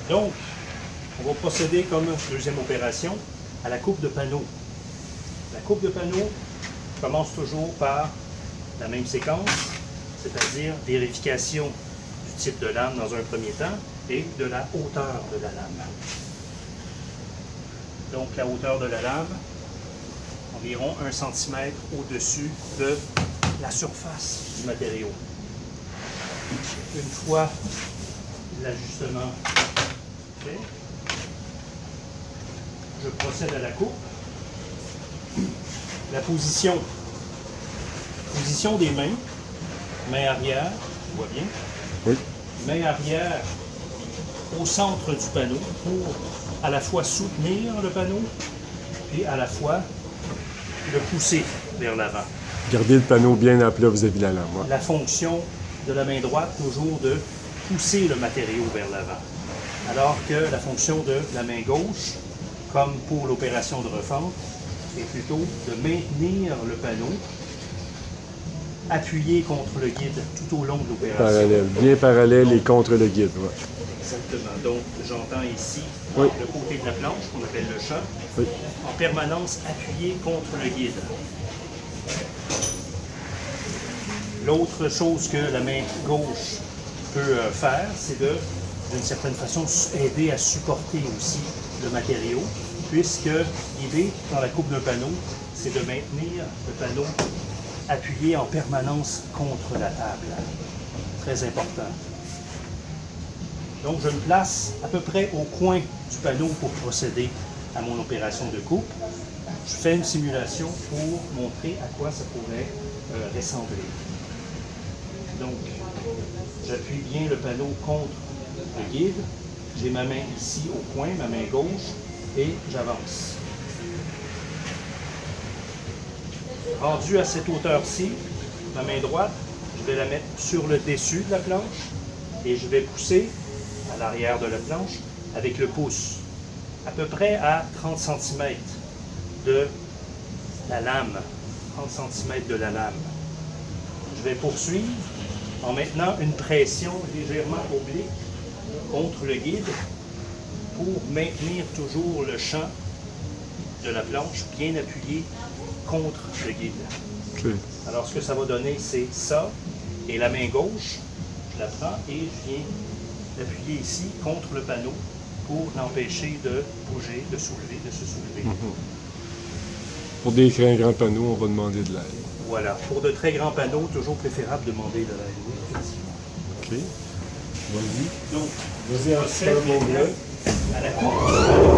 Donc, on va procéder comme deuxième opération à la coupe de panneaux. La coupe de panneaux commence toujours par la même séquence, c'est-à-dire vérification du type de lame dans un premier temps et de la hauteur de la lame. Donc la hauteur de la lame, environ 1 cm au-dessus de la surface du matériau. Une fois l'ajustement fait, je procède à la coupe. La position des mains, main arrière, tu vois bien, Oui. main arrière au centre du panneau pour à la fois soutenir le panneau et à la fois le pousser vers l'avant. Gardez le panneau bien à plat vis-à-vis de la lame. Ouais. La fonction de la main droite, toujours de pousser le matériau vers l'avant. Alors que la fonction de la main gauche, comme pour l'opération de refente, est plutôt de maintenir le panneau appuyé contre le guide tout au long de l'opération. Parallèle, bien parallèle et contre le guide. Ouais. Exactement. Donc, j'entends ici Oui. le côté de la planche, qu'on appelle le chat, Oui. en permanence appuyé contre le guide. L'autre chose que la main gauche peut faire, c'est d'une certaine façon, aider à supporter aussi le matériau, puisque l'idée dans la coupe d'un panneau, c'est de maintenir le panneau appuyé en permanence contre la table. Très important. Donc, je me place à peu près au coin du panneau pour procéder à mon opération de coupe. Je fais une simulation pour montrer à quoi ça pourrait ressembler. Donc, j'appuie bien le panneau contre le guide. J'ai ma main ici au coin, ma main gauche, et j'avance. Rendu à cette hauteur-ci, ma main droite, je vais la mettre sur le dessus de la planche et je vais pousser à l'arrière de la planche avec le pouce, à peu près à 30 cm de la lame. 30 cm de la lame. Je vais poursuivre en maintenant une pression légèrement oblique contre le guide pour maintenir toujours le champ de la planche bien appuyé contre le guide. Okay. Alors, ce que ça va donner, c'est ça. Et la main gauche, je la prends et je viens l'appuyer ici contre le panneau pour l'empêcher de bouger, de se soulever. Pour des grands panneaux, on va demander de l'aide. Voilà. Pour de très grands panneaux, toujours préférable de demander de l'aide. Oui, effectivement. OK. Vas-y. Donc, Vas-y, procède maintenant à la coupe.